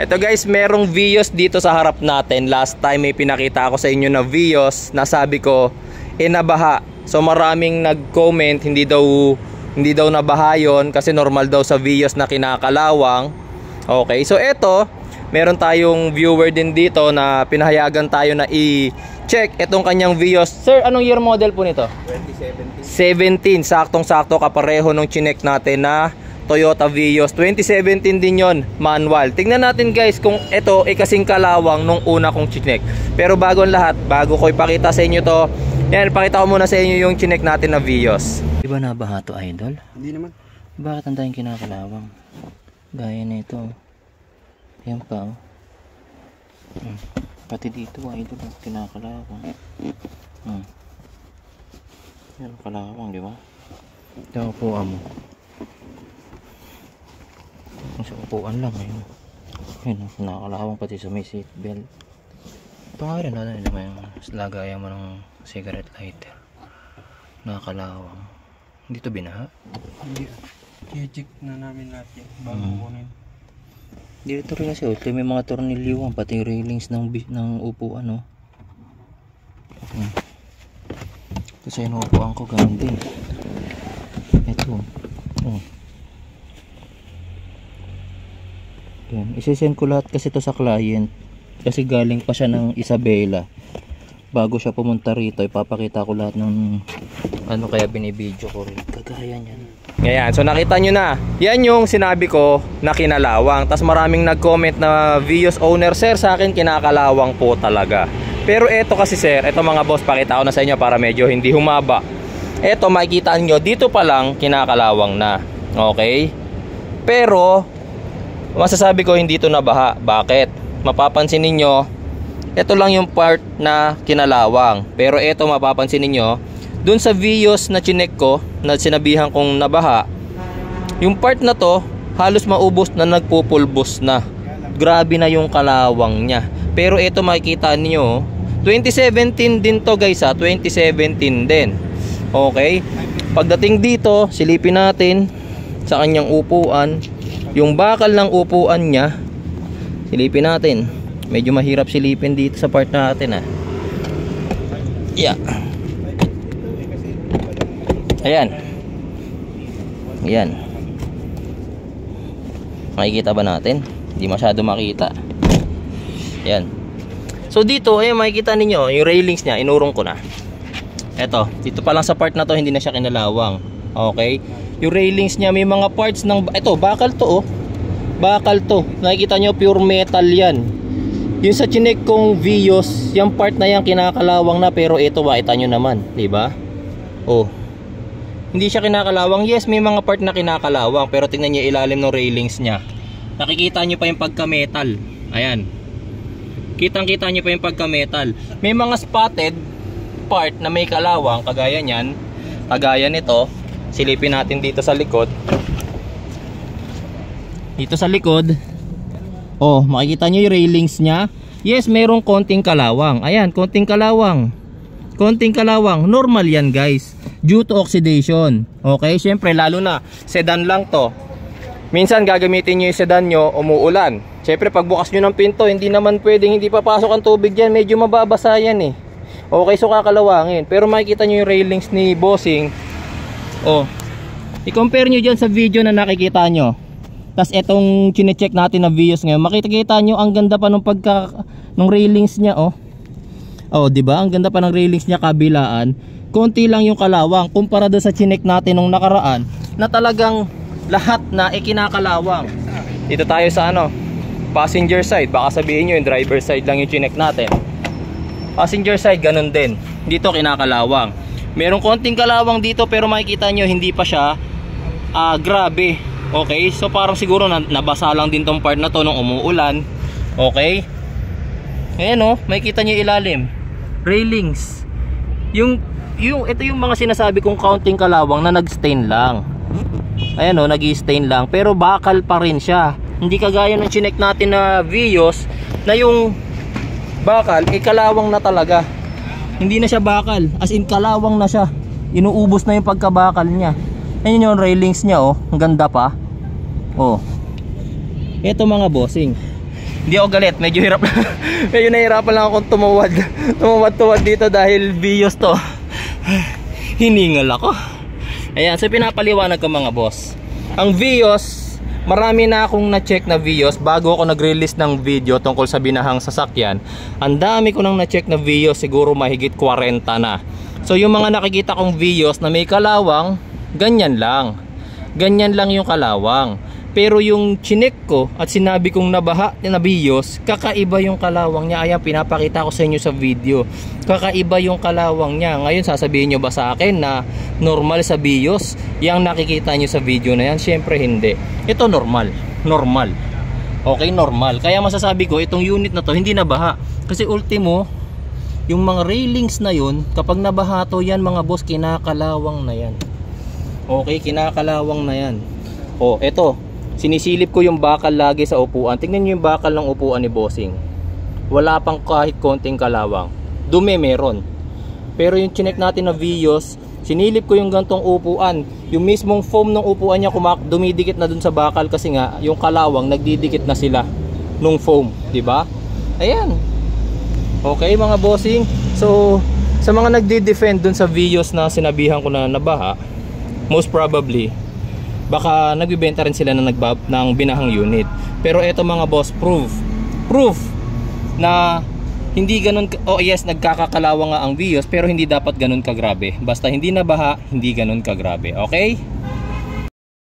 Ito guys, merong Vios dito sa harap natin. Last time may pinakita ako sa inyo na Vios na sabi ko nabaha. So maraming nag-comment hindi daw nabaha yun kasi normal daw sa Vios na kinakalawang. Okay, so ito meron tayong viewer din dito na pinahayagan tayo na i-check itong kanyang Vios. Sir, anong year model po nito? 2017. Saktong-sakto kapareho nung chinek natin na Toyota Vios. 2017 din yon, manual. Tingnan natin guys kung ito ay kasing kalawang nung una kong chinek. Pero bago ang lahat, bago ko ipakita sa inyo to, yan, ipakita ko muna sa inyo yung chinek natin na Vios. Di ba nabaha to, idol? Hindi naman. Bakit ang tayong kinakalawang? Gaya na ito. Yan pa, oh. Pati dito, idol, kinakalawang. Yan, kalawang, di ba? Ito po, amo. Sa upuan lang, ayun. Ayun, nakakalawang pati sa may seatbelt. Ito nga rin, ano yung lagayan mo ng cigarette lighter. Nakakalawang. Hindi to binaha? Hindi. I-check na namin lahat yan bago kunin. Dito rin kasi, ito may mga tornilyo, pati railings ng upuan, oh. Kasi yung upuan ko, ganun din. Ito, oh. Isisend ko lahat kasi to sa client kasi galing pa siya ng Isabela. Bago siya pumunta rito, ipapakita ko lahat ng ano, kaya binibideo ko rin. Kagaya niyan. Ayan, so nakita nyo na. Yan yung sinabi ko na kinalawang. Tapos maraming nag-comment na Vios owner, sir, sa akin kinakalawang po talaga. Pero eto kasi sir, eto mga boss, pakita ko na sa inyo para medyo hindi humaba. Eto makikita nyo, dito pa lang kinakalawang na. Okay? Pero masasabi ko hindi ito nabaha. Bakit? Mapapansin ninyo, ito lang yung part na kinalawang. Pero ito mapapansin ninyo, dun sa Vios na chinek ko, na sinabihan kong nabaha, yung part na to, halos maubos na, nagpupulbos na. Grabe na yung kalawang niya. Pero ito makikita niyo, 2017 din to guys ha, 2017 din. Okay? Pagdating dito, silipin natin sa kanyang upuan. Yung bakal ng upuan niya, silipin natin. Medyo mahirap silipin dito sa part natin, ah. Yeah. Ayan. Ayan. Makikita ba natin? Hindi masyado makita. Ayan. So dito, ayan, makikita ninyo yung railings niya, inurong ko na. Eto, dito pa lang sa part na to, hindi na siya kinalawang. Okay? Yung railings niya, may mga parts ng, ito, bakal to, oh. Bakal to. Nakikita nyo, pure metal yan. Yung sa chinek kong Vios, yung part na yan kinakalawang na, pero ito, makita nyo naman, diba? Oh. Hindi siya kinakalawang. Yes, may mga part na kinakalawang, pero tingnan nyo ilalim ng railings niya. Nakikita nyo pa yung pagka-metal. Ayan. Kitang-kita nyo pa yung pagka-metal. May mga spotted part na may kalawang, kagaya nyan, kagaya nito. Silipin natin dito sa likod. Dito sa likod, oh, makikita nyo yung railings nya. Yes, merong konting kalawang. Ayan, konting kalawang. Konting kalawang. Normal yan guys, due to oxidation. Okay, syempre lalo na sedan lang to. Minsan gagamitin nyo yung sedan nyo, umuulan. Syempre pagbukas nyo ng pinto, hindi naman pwedeng hindi papasok ang tubig dyan. Medyo mababasa yan eh. Okay, so kakalawangin. Pero makikita nyo yung railings ni Bossing. Oh, i-compare nyo dyan sa video na nakikita nyo. Tapos etong chine-check natin na Vios ngayon, makikita nyo ang ganda pa ng ng railings nya, oh. Oh, di ba? Ang ganda pa ng railings nya kabilaan. Konti lang yung kalawang kumpara doon sa chinek natin nung nakaraan na talagang lahat na ikinakalawang. Dito tayo sa ano, passenger side. Baka sabihin nyo yung driver side lang yung chinek natin. Passenger side ganun din. Dito kinakalawang. Merong konting kalawang dito pero makikita nyo hindi pa siya grabe. Okay, so parang siguro nabasa lang din tong part na to nung umuulan. Okay. Ayan o, makikita nyo ilalim. Railings. Ito yung mga sinasabi kong counting kalawang na nag-stain lang. Ayan o, nag-stain lang. Pero bakal pa rin siya. Hindi kagaya ng chinek natin na Vios na yung bakal, kalawang na talaga. Hindi na siya bakal, as in kalawang na siya. Inuubos na yung pagkabakal niya. Ayun yung railings niya, oh. Ang ganda pa. Oh. Ito mga bossing. Hindi ako galit, medyo hirap medyo nahirapan lang akong tumawad dito dahil Vios to. Hiningal ako. Ayan, so pinapaliwanag ko mga boss. Ang Vios, marami na akong na-check na Vios bago ako nag-release ng video tungkol sa binahang sasakyan. Ang dami ko nang na-check na Vios, siguro mahigit 40 na. So yung mga nakikita kong Vios na may kalawang, ganyan lang. Ganyan lang yung kalawang. Pero yung chinek ko at sinabi kong nabaha na Vios, kakaiba yung kalawang niya. Ayan, pinapakita ko sa inyo sa video. Kakaiba yung kalawang niya. Ngayon, sasabihin nyo ba sa akin na normal sa Vios yung nakikita nyo sa video na yan? Syempre hindi. Ito normal. Normal. Okay, normal. Kaya masasabi ko, itong unit na to hindi nabaha. Kasi ultimo, yung mga railings na yun, kapag nabaha to yan mga boss, kinakalawang na yan. Okay, kinakalawang na yan. O, eto. Sinisilip ko yung bakal lagi sa upuan. Tingnan nyo yung bakal ng upuan ni Bossing. Wala pang kahit konting kalawang. Dumi meron. Pero yung chinek natin na Vios, sinilip ko yung gantong upuan. Yung mismong foam ng upuan niya dumidikit na dun sa bakal kasi nga yung kalawang nagdidikit na sila nung foam, di ba? Ayan. Okay mga Bossing. So sa mga nagdi-defend dun sa Vios na sinabihan ko na nabaha, most probably baka nagbibenta rin sila ng binahang unit. Pero eto mga boss, proof na hindi ganun. Oh yes, nagkakakalawang nga ang Vios, pero hindi dapat ganun kagrabe. Basta hindi nabaha, hindi ganun kagrabe. Okay?